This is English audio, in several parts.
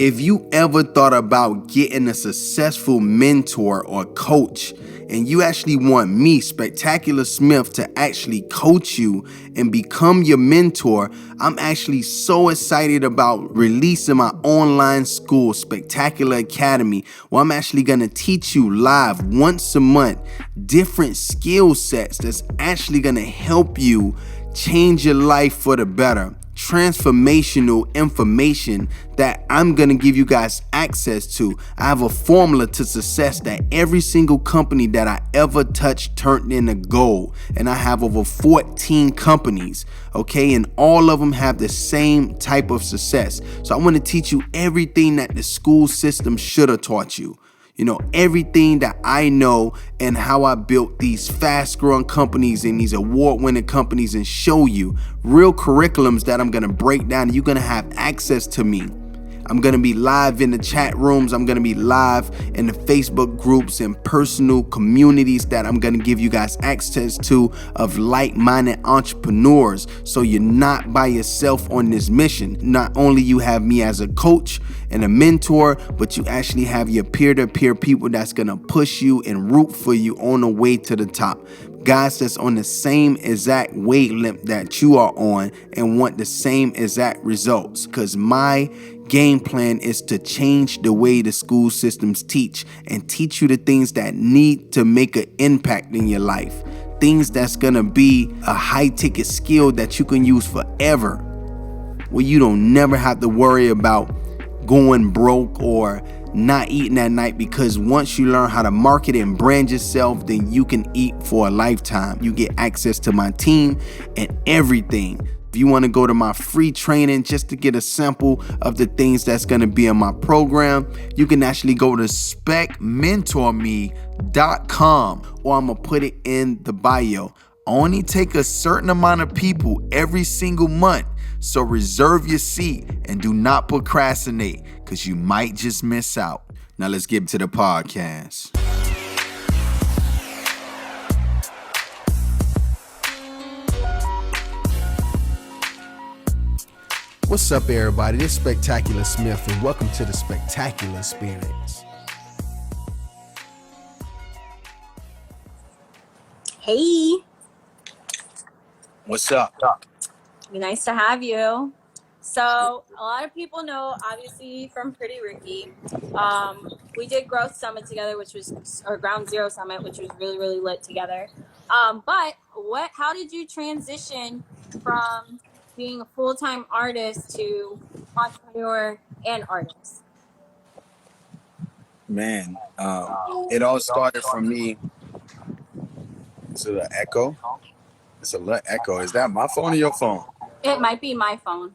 If you ever thought about getting a successful mentor or coach, and you actually want me, Spectacular Smith, to actually coach you and become your mentor, I'm actually so excited about releasing my online school, Spectacular Academy, where I'm actually going to teach you live once a month different skill sets that's actually going to help you change your life for the better. Transformational information that I'm gonna give you guys access to. I have a formula to success that every single company that I ever touched turned into gold. And I have over 14 companies, okay? And all of them have the same type of success. So I wanna teach you everything that the school system should have taught you. You know, everything that I know and how I built these fast growing companies and these award winning companies, and show you real curriculums that I'm going to break down. And you're going to have access to me. I'm going to be live in the chat rooms. I'm going to be live in the Facebook groups and personal communities that I'm going to give you guys access to, of like-minded entrepreneurs. So you're not by yourself on this mission. Not only you have me as a coach and a mentor, but you actually have your peer-to-peer people that's going to push you and root for you on the way to the top. Guys that's on the same exact wavelength that you are on and want the same exact results. Because my game plan is to change the way the school systems teach, and teach you the things that need to make an impact in your life. Things that's going to be a high ticket skill that you can use forever, where you don't never have to worry about going broke or not eating at night, because once you learn how to market and brand yourself, then you can eat for a lifetime. You get access to my team and everything. If you want to go to my free training just to get a sample of the things that's going to be in my program, you can actually go to specmentorme.com, or I'm going to put it in the bio. Only take a certain amount of people every single month. So reserve your seat and do not procrastinate, because you might just miss out. Now let's get to the podcast. What's up, everybody? This is Spectacular Smith, and welcome to the Spectacular Experience. Hey. What's up? Nice to have you. So a lot of people know, obviously, from Pretty Ricky. We did Growth Summit together, or Ground Zero Summit, which was really, really lit together. But how did you transition from being a full-time artist to entrepreneur and artist? Man, it all started from me. Is it an echo? It's a little echo. Is that my phone or your phone? It might be my phone.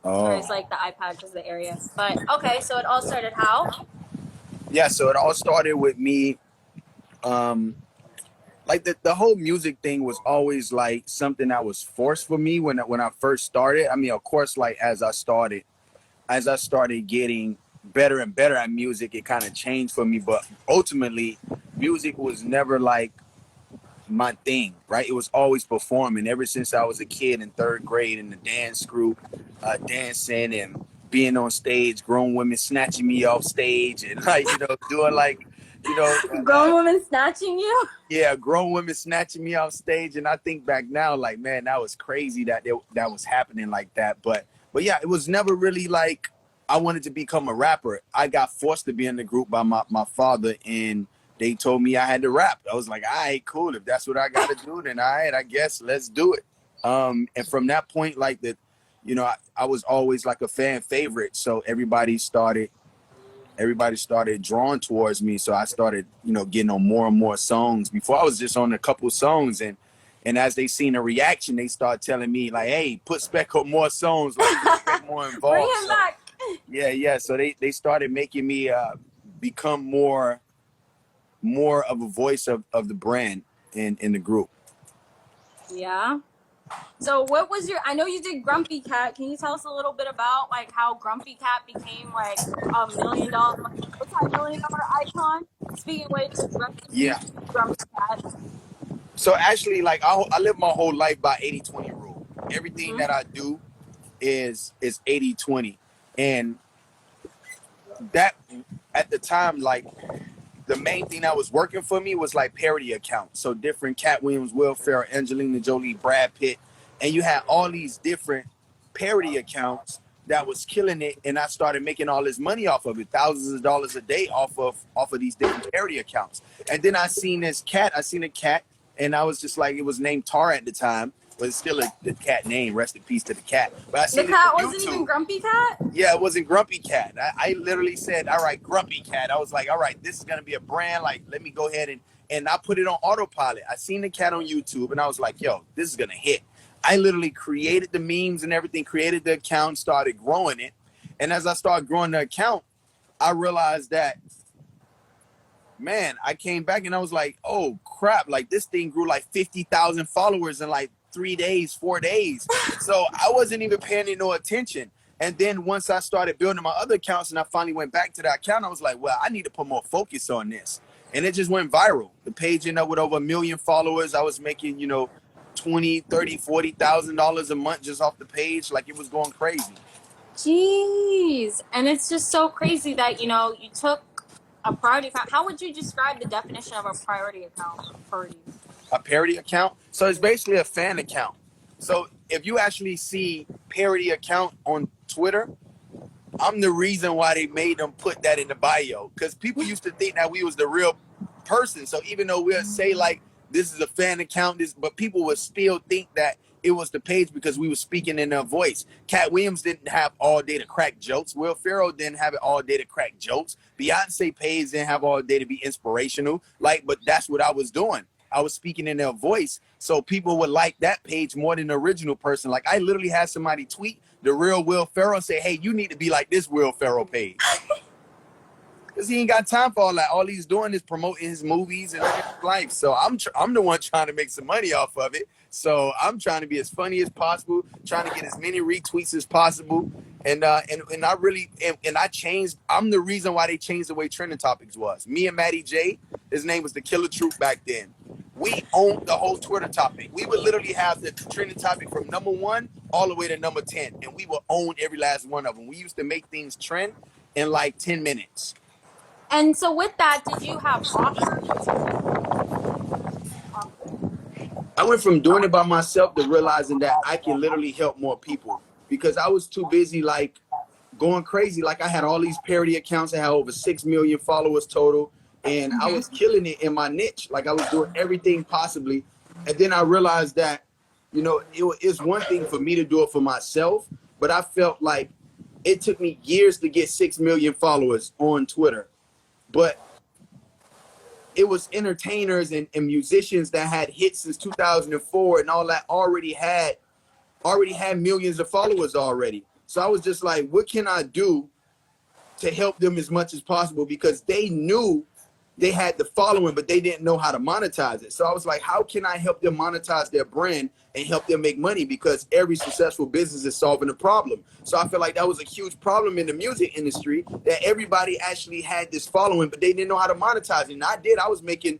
Oh. Or it's like the iPad because of the area. But okay, so it all started how? Yeah, so it all started with me. Like the whole music thing was always like something that was forced for me when I first started. I mean, of course, like as I started getting better and better at music, it kind of changed for me. But ultimately, music was never like my thing, right? It was always performing. Ever since I was a kid in third grade in the dance group, dancing and being on stage, grown women snatching me off stage, and like, doing like, grown women snatching you? Yeah, grown women snatching me off stage. And I think back now, like, man, that was crazy that was happening like that. But yeah, it was never really like I wanted to become a rapper. I got forced to be in the group by my father, and they told me I had to rap. I was like, all right, cool. If that's what I got to do, then all right, I guess let's do it. And from that point, like I was always like a fan favorite. So everybody started drawing towards me. So I started, getting on more and more songs. Before I was just on a couple songs, and as they seen a reaction, they start telling me like, hey, put Spec on more songs, like get more involved. Bring him back. Yeah. So they started making me become more of a voice of the brand in the group. Yeah. So what was I know you did Grumpy Cat. Can you tell us a little bit about like how Grumpy Cat became like a $1 million, multi-million-dollar icon? Speaking of which, Grumpy Cat. So actually, like I live my whole life by 80-20 rule. Everything that I do is 80-20. And that at the time, like the main thing that was working for me was like parody accounts. So different Cat Williams, Will Ferrell, Angelina Jolie, Brad Pitt, and you had all these different parody accounts that was killing it. And I started making all this money off of it, thousands of dollars a day off of these different parody accounts. And then I seen a cat, and I was just like, it was named Tara at the time, but it's still the cat name. Rest in peace to the cat. But I The seen cat it on wasn't YouTube. even Grumpy Cat? Yeah, it wasn't Grumpy Cat. I literally said, all right, Grumpy Cat. I was like, all right, this is going to be a brand. Like, let me go ahead and I put it on autopilot. I seen the cat on YouTube and I was like, yo, this is going to hit. I literally created the memes and everything, created the account, started growing it. And as I started growing the account, I realized that, man, I came back and I was like, oh, crap. Like, this thing grew like 50,000 followers in like 3 days, 4 days. So I wasn't even paying it no attention. And then once I started building my other accounts and I finally went back to that account, I was like, well, I need to put more focus on this. And it just went viral. The page ended up with over 1 million followers. I was making, you know, $20,000, $30,000, $40,000 a month just off the page. Like, it was going crazy. Jeez. And it's just so crazy that, you know, you took a priority account. How would you describe the definition of a priority account for you? A parody account? So it's basically a fan account. So if you actually see parody account on Twitter, I'm the reason why they made them put that in the bio, because people used to think that we was the real person. So even though we'll say like this is a fan account, but people would still think that it was the page because we were speaking in their voice. Cat Williams didn't have all day to crack jokes. Will Ferrell didn't have it all day to crack jokes. Beyonce page didn't have all day to be inspirational. Like, but that's what I was doing. I was speaking in their voice, so people would like that page more than the original person. Like, I literally had somebody tweet the real Will Ferrell, say, hey, you need to be like this Will Ferrell page. Because he ain't got time for all that. All he's doing is promoting his movies and his life. So I'm the one trying to make some money off of it. So I'm trying to be as funny as possible, trying to get as many retweets as possible. And I really, and I changed, I'm the reason why they changed the way Trending Topics was. Me and Matty J, his name was The Killer Truth back then. We owned the whole Twitter topic. We would literally have the trending topic from #1 all the way to #10. And we would own every last one of them. We used to make things trend in like 10 minutes. And so with that, did you have offers? I went from doing it by myself to realizing that I can literally help more people, because I was too busy like going crazy. Like, I had all these parody accounts. I had over 6 million followers total, and I was killing it in my niche. Like, I was doing everything possibly. And then I realized that, you know, it's one thing for me to do it for myself, but I felt like it took me years to get 6 million followers on Twitter. But it was entertainers and musicians that had hits since 2004 and all that already had millions of followers already. So I was just like, what can I do to help them as much as possible? Because they knew they had the following, but they didn't know how to monetize it. So I was like, how can I help them monetize their brand and help them make money? Because every successful business is solving a problem. So I feel like that was a huge problem in the music industry, that everybody actually had this following, but they didn't know how to monetize it. And I did. I was making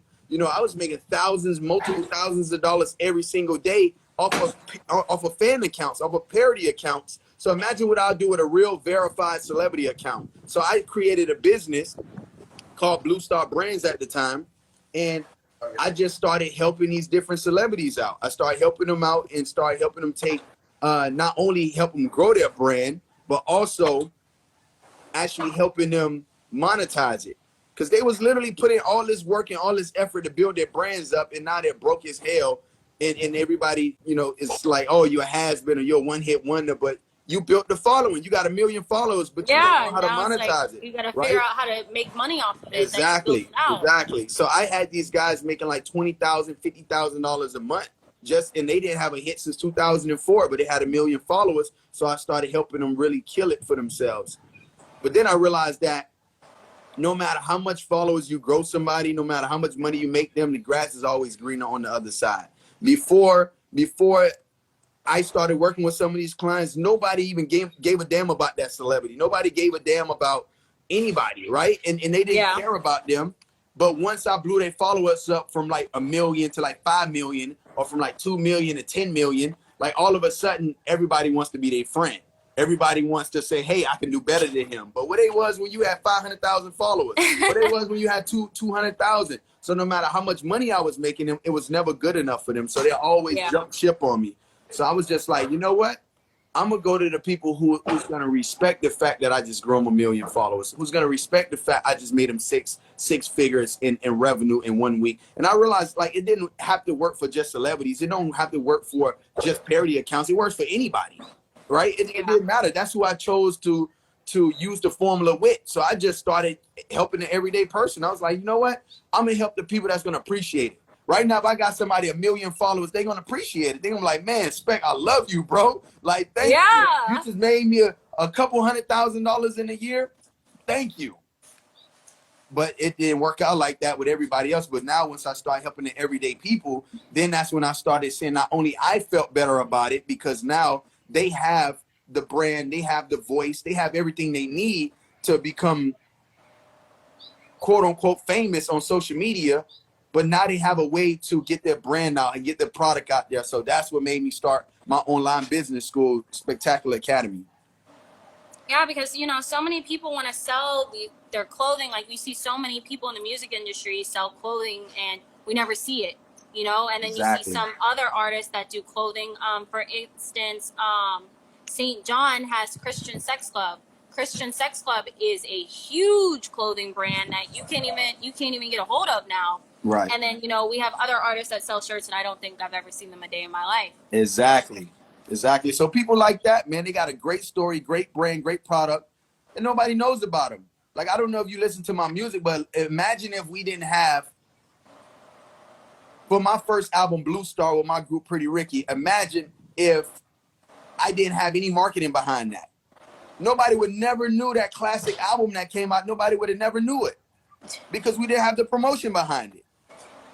thousands, multiple thousands of dollars every single day off of fan accounts, off of parody accounts. So imagine what I'll do with a real verified celebrity account. So I created a business called Blue Star Brands at the time, and I just started helping these different celebrities out. I started helping them out and started helping them take, not only help them grow their brand, but also actually helping them monetize it. Because they was literally putting all this work and all this effort to build their brands up, and now they're broke as hell. And everybody, you know, it's like, oh, you're a has-been or you're a one-hit wonder, but you built the following. You got 1 million followers, but you don't know how to monetize it. You got to figure out how to make money off of it. Exactly. So I had these guys making like $20,000, $50,000 a month, and they didn't have a hit since 2004, but they had 1 million followers. So I started helping them really kill it for themselves. But then I realized that no matter how much followers you grow somebody, no matter how much money you make them, the grass is always greener on the other side. Before I started working with some of these clients, nobody even gave a damn about that celebrity. Nobody gave a damn about anybody, right? And they didn't care about them. But once I blew their followers up from like 1 million to like 5 million, or from like 2 million to 10 million, like all of a sudden everybody wants to be their friend. Everybody wants to say, hey, I can do better than him. But what it was when you had 500,000 followers, what it was when you had 200,000. So no matter how much money I was making them, it was never good enough for them. So they always jump ship on me. So I was just like, you know what? I'm going to go to the people who's going to respect the fact that I just grew 1 million followers, who's going to respect the fact I just made them six figures in revenue in 1 week. And I realized, like, it didn't have to work for just celebrities. It don't have to work for just parody accounts. It works for anybody, right? It didn't matter. That's who I chose to use the formula with. So I just started helping the everyday person. I was like, you know what? I'm going to help the people that's going to appreciate it. Right now, if I got somebody 1 million followers, they're going to appreciate it. They're going to be like, man, Spec, I love you, bro. Like, thank you. You just made me a couple $100,000 in a year. Thank you. But it didn't work out like that with everybody else. But now once I started helping the everyday people, then that's when I started saying not only I felt better about it, because now they have the brand, they have the voice, they have everything they need to become quote unquote famous on social media. But now they have a way to get their brand out and get their product out there. So that's what made me start my online business school, Spectacular Academy. Yeah, because, you know, so many people want to sell their clothing. Like, we see so many people in the music industry sell clothing and we never see it, you know. And then you see some other artists that do clothing. For instance, St. John has Christian Sex Club. Christian Sex Club is a huge clothing brand that you can't even get a hold of now. Right. And then, you know, we have other artists that sell shirts, and I don't think I've ever seen them a day in my life. Exactly. So people like that, man, they got a great story, great brand, great product, and nobody knows about them. Like, I don't know if you listen to my music, but imagine if we didn't have, for my first album, Blue Star, with my group Pretty Ricky, imagine if I didn't have any marketing behind that. Nobody would never knew that classic album that came out. Nobody would have never knew it because we didn't have the promotion behind it.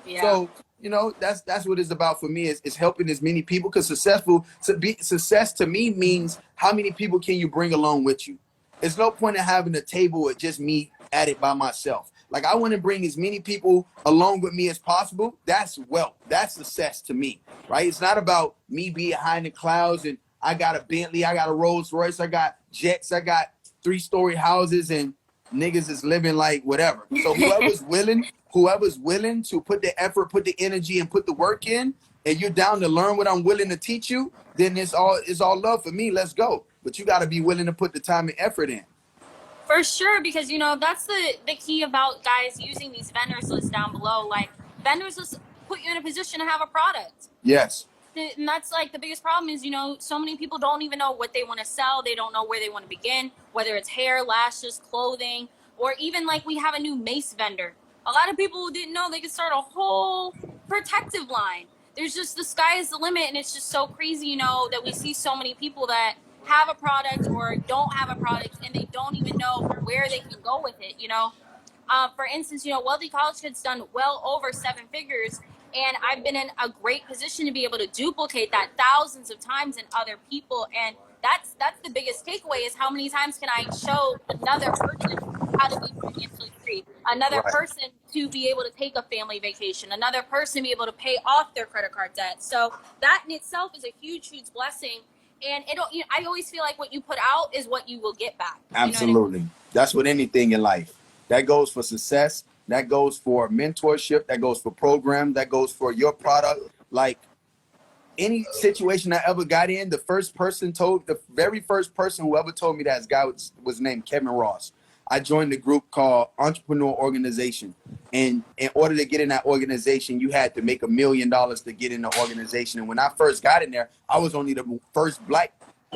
Yeah. So, you know, that's what it's about for me, is helping as many people, because success to me means how many people can you bring along with you. There's no point in having a table with just me at it by myself. Like, I want to bring as many people along with me as possible. That's wealth. That's success to me, right? It's not about me being high in the clouds and I got a Bentley, I got a Rolls Royce, I got jets, I got 3-story houses, and niggas is living like whatever. So whoever's willing to put the effort, put the energy, and put the work in, and you're down to learn what I'm willing to teach you, then it's all love for me. Let's go. But you got to be willing to put the time and effort in. For sure, because, you know, that's the key about guys using these vendors lists down below. Like, vendors lists put you in a position to have a product. Yes. And that's like the biggest problem is, you know, so many people don't even know what they want to sell. They don't know where they want to begin, whether it's hair, lashes, clothing, or even like we have a new mace vendor. A lot of people didn't know they could start a whole protective line. There's just, the sky is the limit. And it's just so crazy, you know, that we see so many people that have a product or don't have a product and they don't even know where they can go with it, you know. For instance, you know, Wealthy College Kid's done well over 7 figures. And I've been in a great position to be able to duplicate that thousands of times in other people. And that's the biggest takeaway, is how many times can I show another person how to be financially free, another person to be able to take a family vacation, another person be able to pay off their credit card debt. So that in itself is a huge, huge blessing. And I always feel like what you put out is what you will get back. Absolutely. You know what I mean? That's with anything in life. That goes for success. That goes for mentorship. That goes for program. That goes for your product. Like, any situation I ever got in, the very first person who ever told me that guy was named Kevin Ross. I joined a group called Entrepreneur Organization. And in order to get in that organization, you had to make $1 million to get in the organization. And when I first got in there, I was only the first black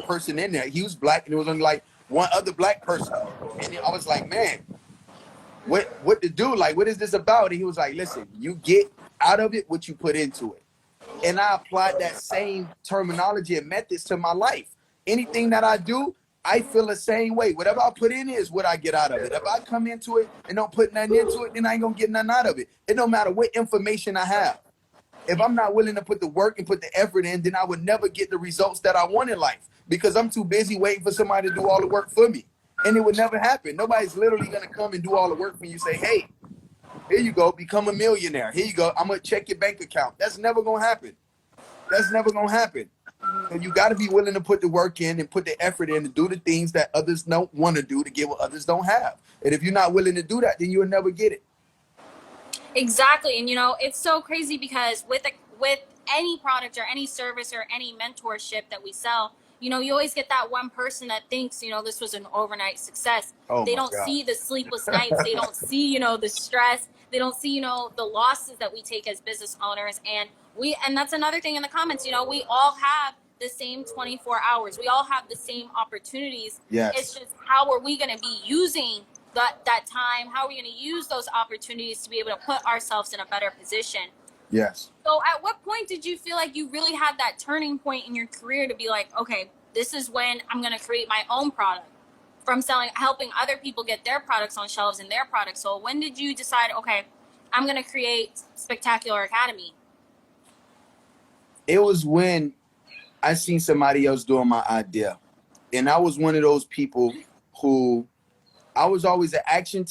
person in there. He was black, and there was only like one other black person. And I was like, man, what to do? Like, what is this about? And he was like, listen, you get out of it what you put into it. And I applied that same terminology and methods to my life. Anything that I do, I feel the same way. Whatever I put in is what I get out of it. If I come into it and don't put nothing into it, then I ain't gonna get nothing out of it. It don't matter what information I have. If I'm not willing to put the work and put the effort in, then I would never get the results that I want in life, because I'm too busy waiting for somebody to do all the work for me. And it would never happen. Nobody's literally going to come and do all the work for you. Say, hey, here you go, become a millionaire. Here you go, I'm going to check your bank account. That's never going to happen. That's never going to happen. So you got to be willing to put the work in and put the effort in to do the things that others don't want to do to get what others don't have. And if you're not willing to do that, then you'll never get it. Exactly. And it's so crazy because with any product or any service or any mentorship that we sell, you always get that one person that thinks, this was an overnight success. Oh They my don't God. see the sleepless nights. They don't see, the stress. They don't see, the losses that we take as business owners. And that's another thing in the comments, we all have the same 24 hours. We all have the same opportunities. Yes. It's just how are we going to be using that time? How are we going to use those opportunities to be able to put ourselves in a better position? Yes. So at what point did you feel like you really had that turning point in your career to be like, okay, this is when I'm going to create my own product from helping other people get their products on shelves and their products? So when did you decide, okay, I'm going to create Spectacular Academy? It was when I seen somebody else doing my idea. And I was one of those people who I was always an action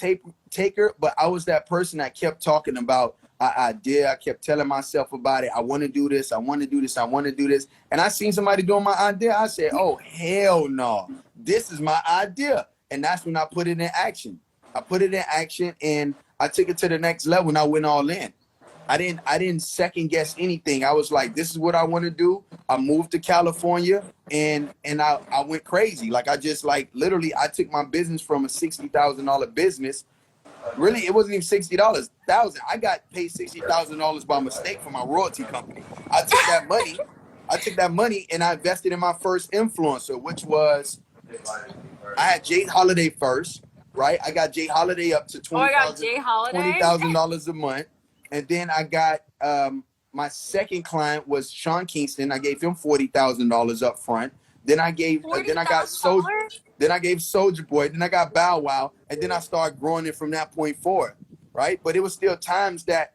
taker, but I was that person that kept talking about an idea. I kept telling myself about it. I want to do this. I want to do this. I want to do this. And I seen somebody doing my idea. I said, oh, hell no. This is my idea. And that's when I put it in action. I put it in action and I took it to the next level and I went all in. I didn't second guess anything. I was like, this is what I want to do. I moved to California and I went crazy. Like I just literally I took my business from a $60,000 business. Really, it wasn't even $60,000. I got paid $60,000 by mistake from my royalty company. I took that money and I invested in my first influencer, which was I had Jay Holiday first, right? I got Jay Holiday up to $20,000 a month. And then I got my second client was Sean Kingston. I gave him $40,000 up front. Then I gave Soulja Boy. Then I got Bow Wow, and then I started growing it from that point forward, right? But it was still times that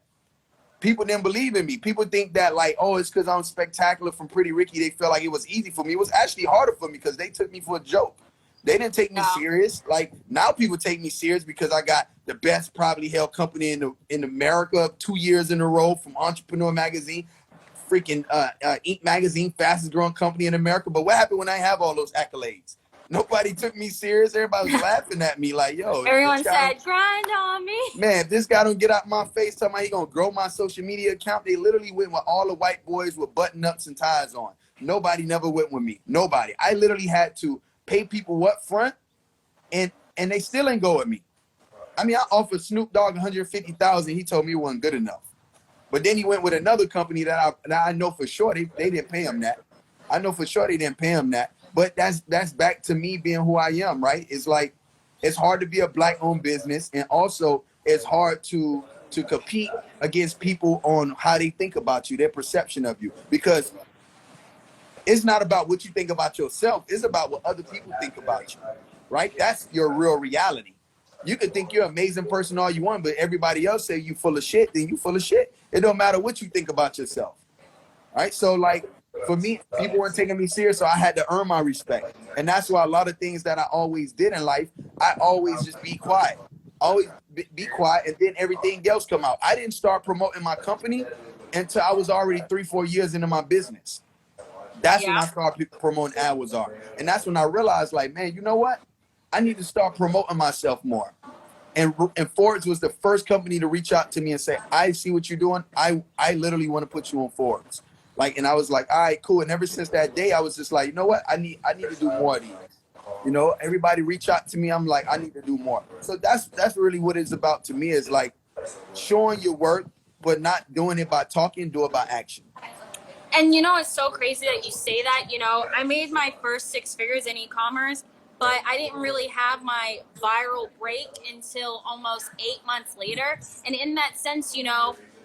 people didn't believe in me. People think that it's because I'm spectacular from Pretty Ricky. They felt like it was easy for me. It was actually harder for me because they took me for a joke. They didn't take me serious. Now people take me serious because I got the best privately held company in America 2 years in a row from Entrepreneur Magazine, freaking Inc. Magazine, fastest growing company in America. But what happened when I have all those accolades? Nobody took me serious. Everybody was laughing at me like, yo. Everyone said, grind on me. Man, if this guy don't get out my face talking about he gonna grow my social media account, they literally went with all the white boys with button-ups and ties on. Nobody never went with me. Nobody. I literally had to pay people up front, and they still ain't go with me. I mean, I offered Snoop Dogg $150,000. He told me it wasn't good enough. But then he went with another company that I know for sure they didn't pay him that. I know for sure they didn't pay him that. But that's back to me being who I am, right? It's like it's hard to be a black-owned business, and also it's hard to compete against people on how they think about you, their perception of you, because it's not about what you think about yourself. It's about what other people think about you, right? That's your real reality. You can think you're an amazing person all you want, but everybody else say you full of shit, then you full of shit. It don't matter what you think about yourself, right? So for me, people weren't taking me serious, so I had to earn my respect. And that's why a lot of things that I always did in life, I always just be quiet. Always be quiet, and then everything else come out. I didn't start promoting my company until I was already 3-4 years into my business. That's when I started promoting Adwazar. And that's when I realized, man, you know what? I need to start promoting myself more. And Forbes was the first company to reach out to me and say, I see what you're doing. I literally want to put you on Forbes. And I was like, all right, cool. And ever since that day, I was just like, you know what? I need to do more of these. Everybody reach out to me. I'm like, I need to do more. So that's really what it's about to me, is showing your work, but not doing it by talking, do it by action. And it's so crazy that you say that. I made my first 6 figures in e-commerce, but I didn't really have my viral break until almost 8 months later. And in that sense,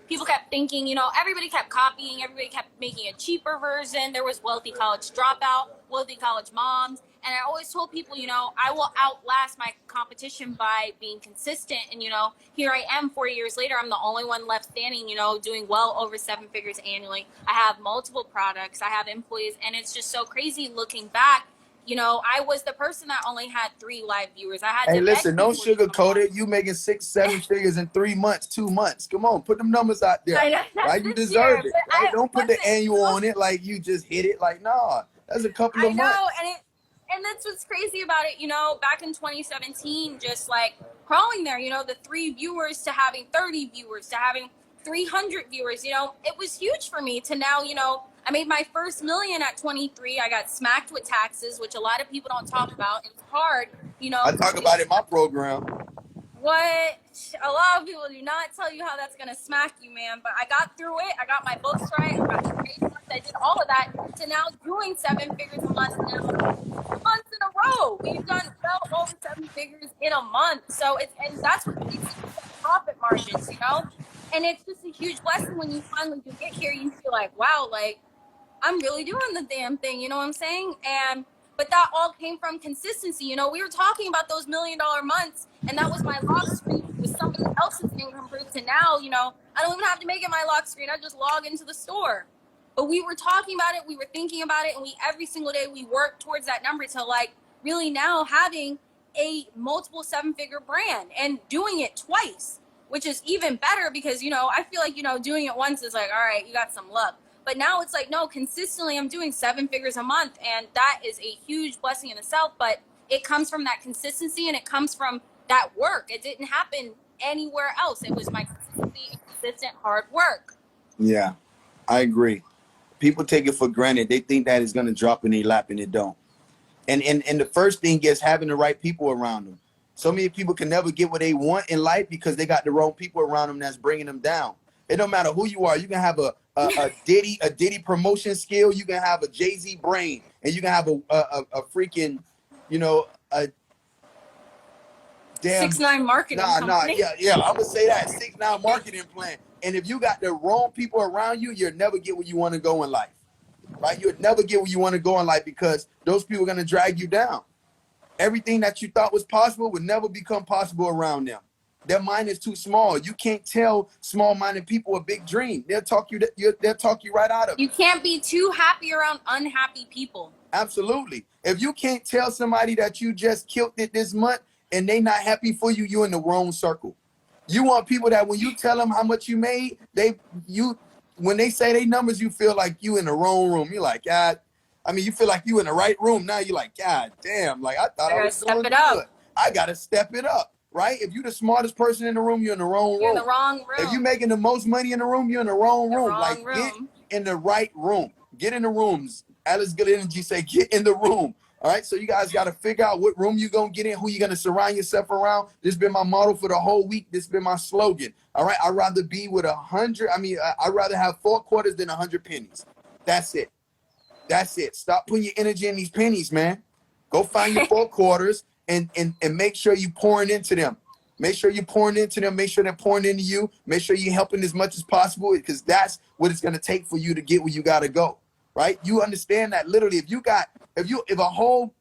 people kept thinking, everybody kept copying, everybody kept making a cheaper version. There was Wealthy College Dropout, Wealthy College Moms. And I always told people, I will outlast my competition by being consistent. And, here I am 4 years later, I'm the only one left standing, doing well over 7 figures annually. I have multiple products, I have employees, and it's just so crazy looking back. I was the person that only had 3 live viewers. I had Hey, listen, don't sugarcoat it. You making 6-7 figures in 3 months, 2 months. Come on, put them numbers out there. I know, right? You deserve it. Right? Don't put the annual on it like you just hit it. Nah. That's a couple I of months. know, and that's what's crazy about it. Back in 2017, just like crawling there, the 3 viewers to having 30 viewers to having 300 viewers. It was huge for me to now. I made my first million at 23. I got smacked with taxes, which a lot of people don't talk about. It's hard. I talk about it in my program. What a lot of people do not tell you how that's gonna smack you, man. But I got through it. I got my books right. I got trademarks. I did all of that to now doing 7 figures a month now, months in a row. We've done well over 7 figures in a month. So and that's what makes it profit margins. And it's just a huge blessing when you finally do get here. You feel like, wow, like I'm really doing the damn thing. You know what I'm saying? But that all came from consistency. We were talking about those $1 million months, and that was my lock screen with somebody else's income proof. To now, I don't even have to make it my lock screen. I just log into the store. But we were talking about it, we were thinking about it, and every single day we worked towards that number to like really now having a multiple 7-figure brand and doing it twice, which is even better because, I feel like, doing it once is like, all right, you got some luck. But now it's like, no, consistently I'm doing 7 figures a month. And that is a huge blessing in itself. But it comes from that consistency and it comes from that work. It didn't happen anywhere else. It was my consistency and consistent hard work. Yeah, I agree. People take it for granted. They think that it's going to drop in their lap and it don't. And the first thing is having the right people around them. So many people can never get what they want in life because they got the wrong people around them that's bringing them down. It don't matter who you are. You can have a Diddy promotion skill. You can have a Jay-Z brain, and you can have a freaking, a damn 6ix9ine marketing company. Yeah. I would say that 6ix9ine marketing plan. And if you got the wrong people around you, you'll never get where you want to go in life, right? You'll never get where you want to go in life because those people are going to drag you down. Everything that you thought was possible would never become possible around them. Their mind is too small. You can't tell small-minded people a big dream. They'll talk you right out of it. You can't be too happy around unhappy people. Absolutely. If you can't tell somebody that you just killed it this month and they not happy for you, you're in the wrong circle. You want people that when you tell them how much you made, when they say their numbers, you feel like you in the wrong room. You're like, God, you feel like you in the right room. Now you're like, God damn, like I thought I was doing good. I gotta step it up. Right? If you're the smartest person in the room, you're in the wrong room. You're in the wrong room. If you're making the most money in the room, you're in the wrong room. Get in the right room. Get in the rooms. Alice Good Energy say, get in the room. All right? So you guys got to figure out what room you're going to get in, who you're going to surround yourself around. This has been my motto for the whole week. This has been my slogan. All right? I'd rather be with 100. I'd rather have 4 quarters than 100 pennies. That's it. That's it. Stop putting your energy in these pennies, man. Go find your 4 quarters. And make sure you're pouring into them. Make sure you're pouring into them. Make sure they're pouring into you. Make sure you're helping as much as possible because that's what it's going to take for you to get where you got to go. Right? You understand that literally if a whole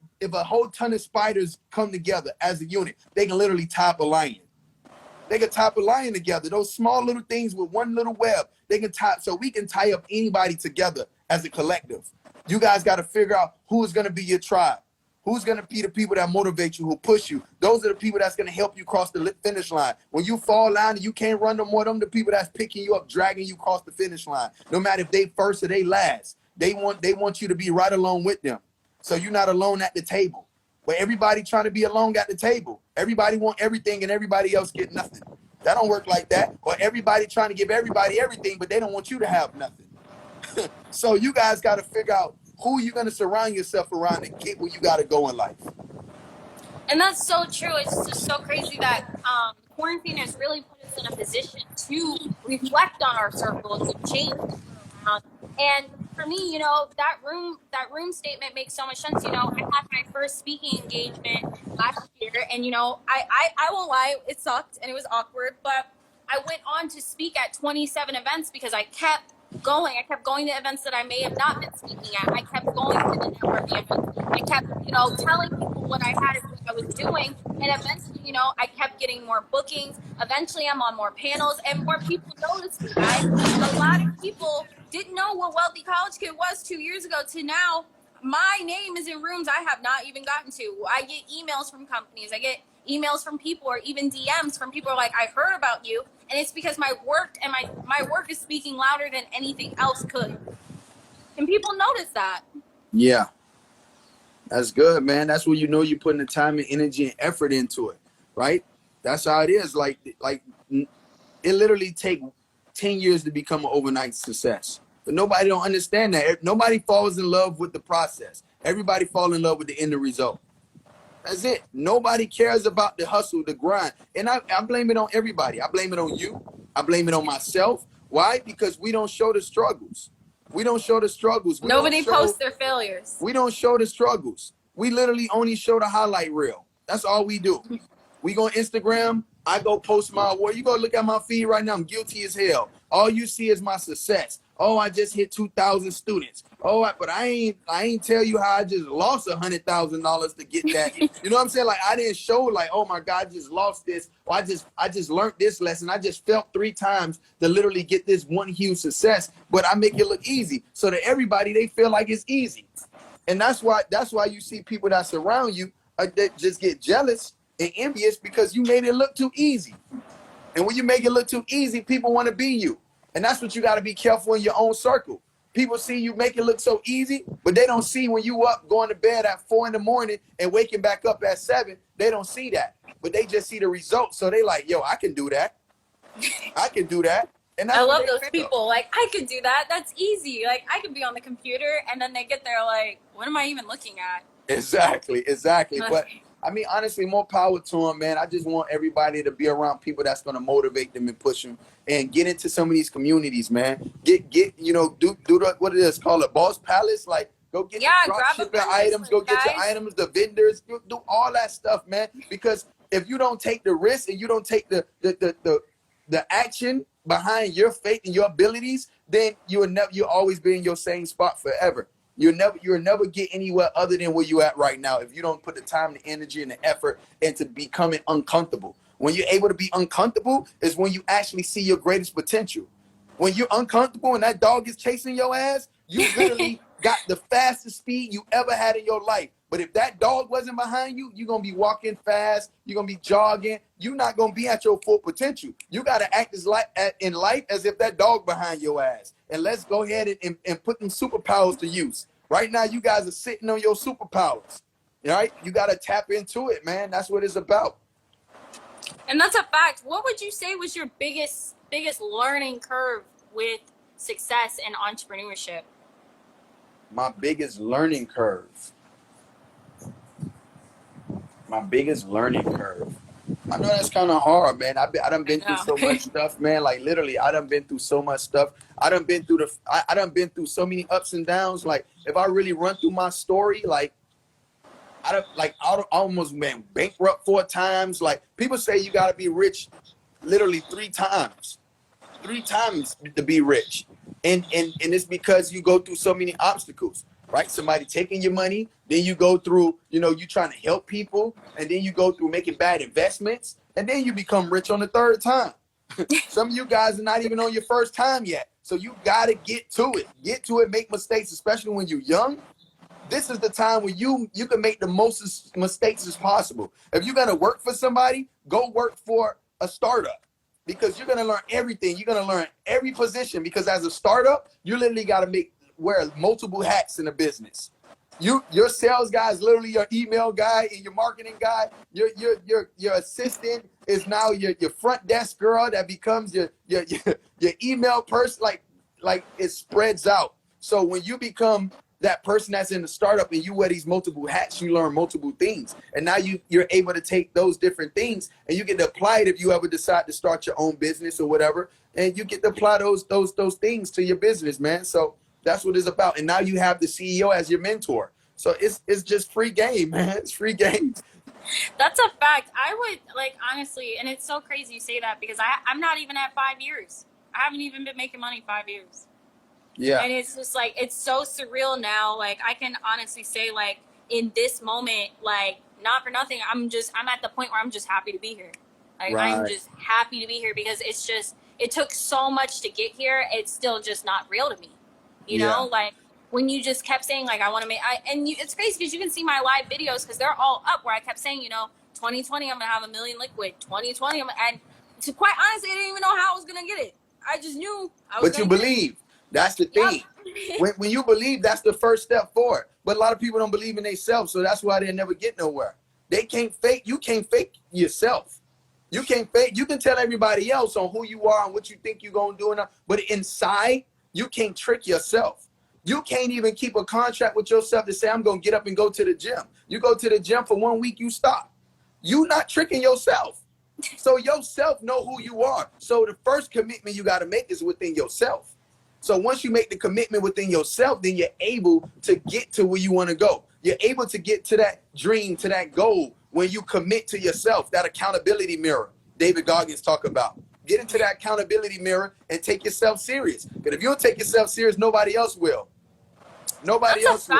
ton of spiders come together as a unit, they can literally top a lion. They can top a lion together. Those small little things with one little web, they can top. So we can tie up anybody together as a collective. You guys got to figure out who is going to be your tribe. Who's going to be the people that motivate you, who push you? Those are the people that's going to help you cross the finish line. When you fall down and you can't run no more, them the people that's picking you up, dragging you across the finish line. No matter if they first or they last, they want you to be right along with them. So you're not alone at the table. But everybody trying to be alone at the table. Everybody want everything and everybody else get nothing. That don't work like that. Or everybody trying to give everybody everything, but they don't want you to have nothing. So you guys got to figure out who you're going to surround yourself around and get where you got to go in life. And that's so true. It's just so crazy that quarantine has really put us in a position to reflect on our circles and change around. And for me, that room statement makes so much sense. I had my first speaking engagement last year, and I won't lie, it sucked and it was awkward, but I went on to speak at 27 events because I kept going. I kept going to events that I may have not been speaking at. I kept going to the networking events. I kept, telling people what I had and what I was doing. And eventually, I kept getting more bookings. Eventually, I'm on more panels and more people noticed me, guys. A lot of people didn't know what Wealthy College Kid was 2 years ago to now. My name is in rooms I have not even gotten to. I get emails from companies. I get emails from people or even DMs from people like, I heard about you. And it's because my work and my work is speaking louder than anything else could. And people notice that. Yeah, that's good, man. That's when you know you're putting the time and energy and effort into it, right? That's how it is. Like it literally take 10 years to become an overnight success. But nobody don't understand that. Nobody falls in love with the process. Everybody fall in love with the end result. That's it. Nobody cares about the hustle, the grind. And I blame it on everybody. I blame it on you. I blame it on myself. Why? Because we don't show the struggles. We don't show the struggles. Nobody posts their failures. We don't show the struggles. We literally only show the highlight reel. That's all we do. We go on Instagram. I go post my award. You go look at my feed right now. I'm guilty as hell. All you see is my success. Oh, I just hit 2,000 students. Oh, but I ain't tell you how I just lost $100,000 to get that. You know what I'm saying? Like I didn't show like, oh my God, I just lost this. Or I just learned this lesson. I just felt 3 times to literally get this one huge success. But I make it look easy so that everybody they feel like it's easy. And that's why you see people that surround you that just get jealous and envious because you made it look too easy. And when you make it look too easy, people want to be you. And that's what you got to be careful in your own circle. People see you make it look so easy, but they don't see when you up going to bed at 4 in the morning and waking back up at 7. They don't see that, but they just see the results. So they like, yo, I can do that. I can do that. And that's I love those people. Like, I could do that. That's easy. Like, I could be on the computer, and then they get there like, what am I even looking at? Exactly. But I mean, honestly, more power to them, man. I just want everybody to be around people that's going to motivate them and push them and get into some of these communities, man. Get you know, do the, what it is, call it Boss Palace. Like, go get your drop shipping items, go get your items, the vendors, do all that stuff, man. Because if you don't take the risk and you don't take the action behind your faith and your abilities, then you'll always be in your same spot forever. You'll never get anywhere other than where you at right now if you don't put the time, the energy, and the effort into becoming uncomfortable. When you're able to be uncomfortable is when you actually see your greatest potential. When you're uncomfortable and that dog is chasing your ass, you literally got the fastest speed you ever had in your life. But if that dog wasn't behind you, you're going to be walking fast. You're going to be jogging. You're not going to be at your full potential. You got to act in life as if that dog behind your ass. And let's go ahead and put them superpowers to use. Right now, you guys are sitting on your superpowers. Right? You got to tap into it, man. That's what it's about. And that's a fact. What would you say was your biggest learning curve with success and entrepreneurship? My biggest learning curve. I know that's kind of hard, man. I done been through so much stuff, man. Like literally, I done been through so much stuff. I done been through so many ups and downs. Like if I really run through my story, like I almost went bankrupt 4 times. Like people say you gotta be rich, literally 3 times to be rich, and it's because you go through so many obstacles. Right? Somebody taking your money, then you go through, you trying to help people, and then you go through making bad investments, and then you become rich on the 3rd time. Some of you guys are not even on your 1st time yet. So you got to get to it, make mistakes, especially when you're young. This is the time when you can make the most mistakes as possible. If you're going to work for somebody, go work for a startup. Because you're going to learn everything. You're going to learn every position. Because as a startup, you literally got to wear multiple hats in a business. Your sales guy is literally your email guy and your marketing guy. Your assistant is now your front desk girl that becomes your email person. Like it spreads out. So when you become that person that's in the startup and you wear these multiple hats, you learn multiple things. And now you're able to take those different things and you get to apply it if you ever decide to start your own business or whatever. And you get to apply those things to your business, man. So that's what it's about. And now you have the CEO as your mentor. So it's just free game, man. It's free game. That's a fact. I would honestly, and it's so crazy you say that because I'm not even at 5 years. I haven't even been making money 5 years. Yeah. And it's just like, it's so surreal now. Like I can honestly say like in this moment, like not for nothing, I'm at the point where I'm just happy to be here. Like right. I'm just happy to be here because it took so much to get here. It's still just not real to me. You know, like when you just kept saying like, I want to it's crazy because you can see my live videos because they're all up where I kept saying, 2020, I'm going to have 1 million liquid. 2020, and to quite honestly, I didn't even know how I was going to get it. I just knew I was. But you believe. That's the thing. When you believe, that's the first step forward. But a lot of people don't believe in themselves, so that's why they never get nowhere. They can't fake. You can't fake yourself. You can't fake. You can tell everybody else on who you are and what you think you're gonna do, but inside, you can't trick yourself. You can't even keep a contract with yourself to say, I'm gonna get up and go to the gym. You go to the gym for 1 week, you stop. You not tricking yourself. So yourself know who you are. So the first commitment you got to make is within yourself. So once you make the commitment within yourself, then you're able to get to where you want to go. You're able to get to that dream, to that goal when you commit to yourself, that accountability mirror David Goggins talk about. Get into that accountability mirror and take yourself serious. Because if you don't take yourself serious, nobody else will. Nobody else will.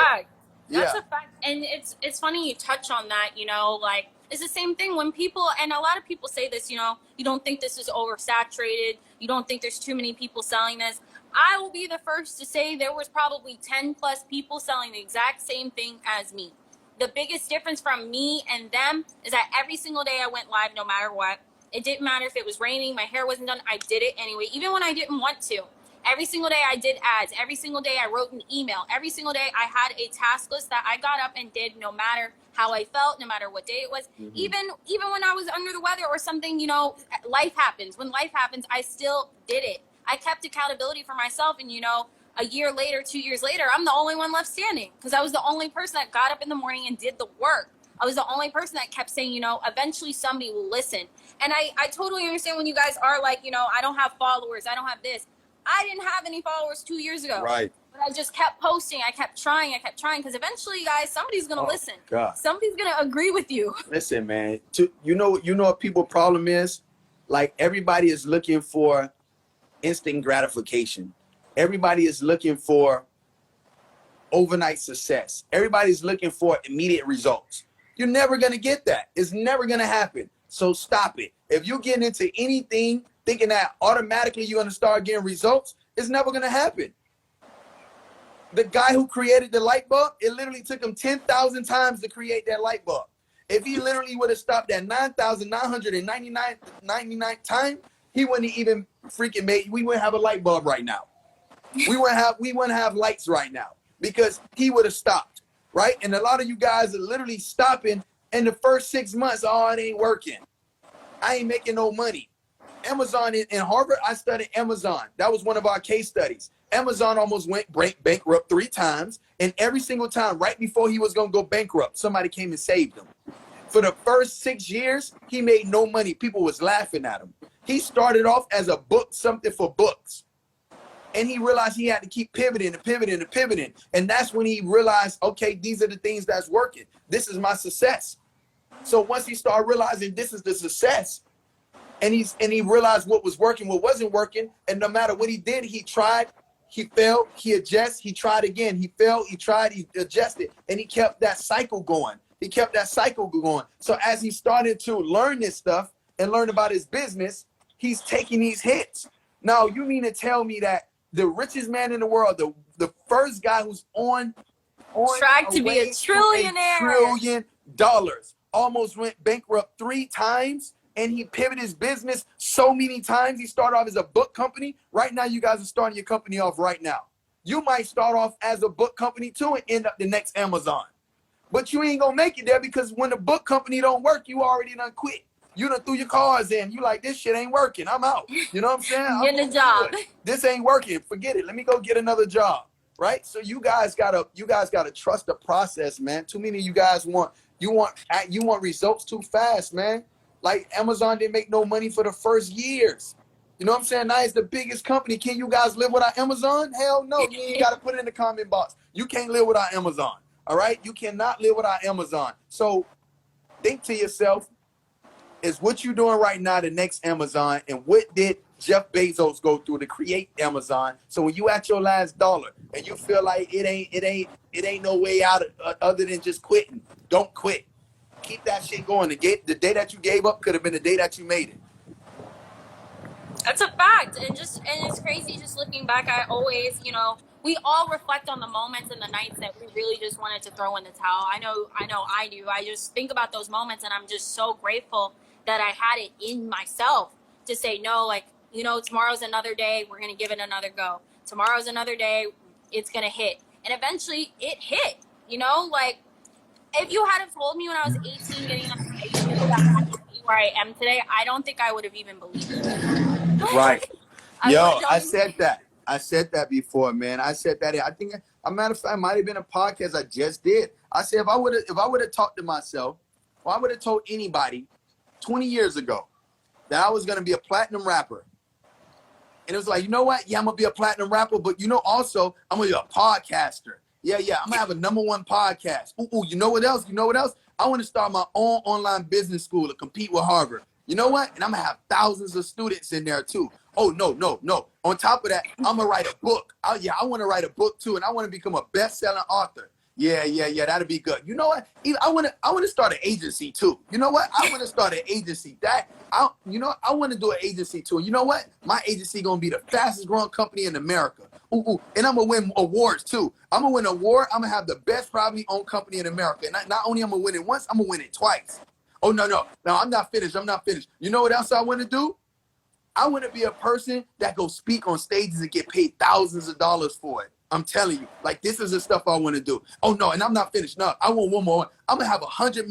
That's a fact. And it's funny you touch on that, you know, like it's the same thing when people, and a lot of people say this, you know, you don't think this is oversaturated. You don't think there's too many people selling this. I will be the first to say there was probably 10 plus people selling the exact same thing as me. The biggest difference from me and them is that every single day I went live no matter what. It didn't matter if it was raining, my hair wasn't done, I did it anyway, even when I didn't want to. Every single day I did ads. Every single day I wrote an email. Every single day I had a task list that I got up and did no matter how I felt, no matter what day it was. Mm-hmm. Even when I was under the weather or something, you know, life happens. When life happens, I still did it. I kept accountability for myself, and you know, a year later, 2 years later, I'm the only one left standing because I was the only person that got up in the morning and did the work. I was the only person that kept saying, you know, eventually somebody will listen. And I totally understand when you guys are like, you know, I don't have followers, I don't have this. I didn't have any followers 2 years ago. Right. But I just kept posting. I kept trying because eventually, guys, somebody's going to listen. God. Somebody's going to agree with you. Listen, man, you know what people's problem is? Like, everybody is looking for instant gratification. Everybody is looking for overnight success. Everybody's looking for immediate results. You're never going to get that. It's never going to happen. So stop it. If you're getting into anything thinking that automatically you're going to start getting results, it's never going to happen. The guy who created the light bulb, it literally took him 10,000 times to create that light bulb. If he literally would have stopped at 9,999 times, he wouldn't even freaking we wouldn't have a light bulb right now. We wouldn't have lights right now because he would have stopped, right? And a lot of you guys are literally stopping in the first 6 months. Oh, it ain't working. I ain't making no money. Amazon in Harvard, I studied Amazon. That was one of our case studies. Amazon almost went bankrupt 3 times, and every single time, right before he was going to go bankrupt, somebody came and saved him. For the first 6 years, he made no money. People was laughing at him. He started off as a book, something for books. And he realized he had to keep pivoting and pivoting and pivoting. And that's when he realized, okay, these are the things that's working. This is my success. So once he started realizing this is the success, and he realized what was working, what wasn't working, and no matter what he did, he tried, he failed, he adjusted, he tried again, he failed, he tried, he adjusted, and he kept that cycle going. So as he started to learn this stuff and learn about his business, he's taking these hits. Now, you mean to tell me that the richest man in the world, the first guy who's on track to be a trillionaire, $1 trillion, almost went bankrupt 3 times, and he pivoted his business so many times. He started off as a book company. Right now, you guys are starting your company off right now. You might start off as a book company too and end up the next Amazon. But you ain't gonna make it there because when the book company don't work, you already done quit. You done threw your cards in. You like, this shit ain't working. I'm out. You know what I'm saying? Getting a job. This ain't working. Forget it. Let me go get another job. Right? So you guys gotta trust the process, man. Too many of you guys want results too fast, man. Like, Amazon didn't make no money for the first years. You know what I'm saying? Now it's the biggest company. Can you guys live without Amazon? Hell no. You ain't got to put it in the comment box. You can't live without Amazon. All right? You cannot live without Amazon. So think to yourself, is what you're doing right now the next Amazon? And what did Jeff Bezos go through to create Amazon? So when you at your last dollar and you feel like it ain't no way out other than just quitting, don't quit. Keep that shit going. The day that you gave up could have been the day that you made it. That's a fact. And it's crazy just looking back. I always, you know, we all reflect on the moments and the nights that we really just wanted to throw in the towel. I know I do. I just think about those moments and I'm just so grateful that I had it in myself to say, no, like, you know, tomorrow's another day. We're going to give it another go. Tomorrow's another day. it's gonna hit. And eventually it hit, you know, like if you had have told me when I was 18 getting out of high school that I would be where I am today, I don't think I would have even believed it. Right. I Yo, really I don't said that. I said that before, man. I said that. I think, a matter of fact, it might have been a podcast I just did. I said if I would have talked to myself, or I would have told anybody 20 years ago that I was gonna be a platinum rapper, and it was like, you know what? Yeah, I'm gonna be a platinum rapper, but you know, also I'm gonna be a podcaster. Yeah, I'm gonna have a #1 podcast. Ooh, you know what else? You know what else? I want to start my own online business school to compete with Harvard. You know what? And I'm gonna have thousands of students in there too. Oh, no. On top of that, I'm gonna write a book. I want to write a book too, and I want to become a best-selling author. Yeah, that'd be good. You know what? I want to start an agency too. You know what? I want to start an agency. I want to do an agency too. And you know what? My agency gonna be the fastest growing company in America. Ooh, and I'm gonna win awards too. I'm gonna win an award. I'm gonna have the best privately owned company in America. And not only I'm gonna win it once, I'm gonna win it twice. Oh no, I'm not finished. You know what else I want to do? I want to be a person that goes speak on stages and get paid thousands of dollars for it. I'm telling you, like, this is the stuff I want to do. Oh no, and I'm not finished. No, I want one more. I'm gonna have $100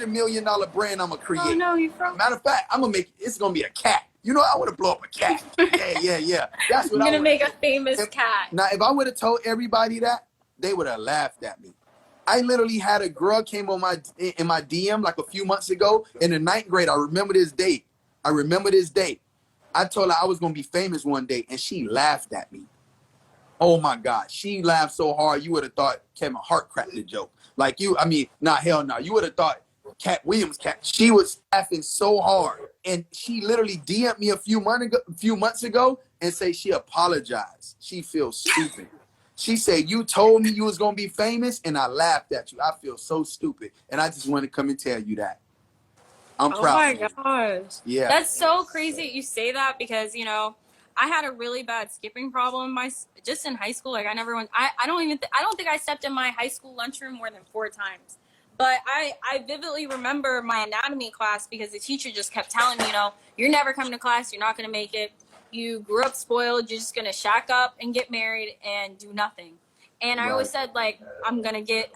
million brand. I'm gonna create. Oh no, you from? Matter of fact, it's gonna be a cat. You know, I want to blow up a cat. Yeah. That's what I'm gonna make do. a famous cat. Now, if I would have told everybody that, they would have laughed at me. I literally had a girl came on in my DM like a few months ago in the 9th grade. I remember this date. I told her I was gonna be famous one day, and she laughed at me. Oh my God, she laughed so hard you would have thought Kevin Hart cracked the joke. Like hell no. You would have thought Cat Williams. She was laughing so hard, and she literally DM'd me a few months ago and say she apologized. She feels stupid. She said, you told me you was gonna be famous, and I laughed at you. I feel so stupid, and I just want to come and tell you that. I'm proud. Oh my gosh. Yeah. That's so crazy that you say that, because I had a really bad skipping problem just in high school. Like I never went. I don't think I stepped in my high school lunchroom more than 4 times. But I vividly remember my anatomy class because the teacher just kept telling me, you're never coming to class. You're not going to make it. You grew up spoiled. You're just going to shack up and get married and do nothing. And I always said, like, I'm gonna get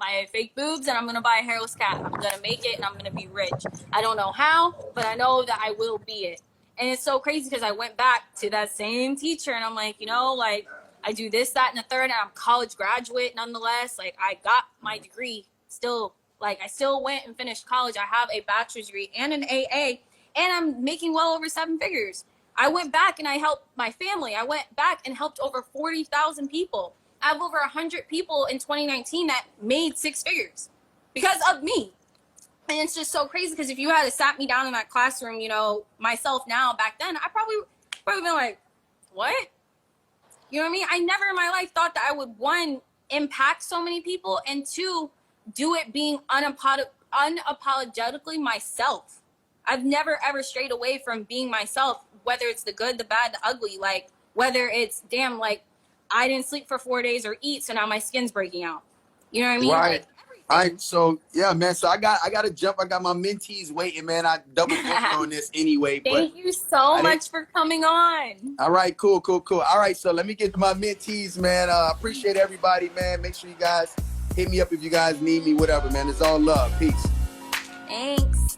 my fake boobs and I'm gonna buy a hairless cat. I'm gonna make it and I'm gonna be rich. I don't know how, but I know that I will be it. And it's so crazy because I went back to that same teacher and I'm like, I do this, that, and the third, and I'm college graduate nonetheless. Like, I got my degree still. Like, I still went and finished college. I have a bachelor's degree and an AA, and I'm making well over 7 figures. I went back and I helped my family. I went back and helped over 40,000 people. I have over 100 people in 2019 that made 6 figures because of me. And it's just so crazy because if you had sat me down in that classroom, myself now back then, I probably been like, what? You know what I mean? I never in my life thought that I would, 1, impact so many people, and 2, do it being unapologetically myself. I've never ever strayed away from being myself, whether it's the good, the bad, the ugly, like whether it's I didn't sleep for 4 days or eat, so now my skin's breaking out. You know what I mean? Right. Like, All right. So yeah, man. So I got to jump. I got my mentees waiting, man. I double booked on this anyway. Thank you so much for coming on. All right. Cool. All right. So let me get to my mentees, man. Appreciate everybody, man. Make sure you guys hit me up if you guys need me. Whatever, man. It's all love. Peace. Thanks.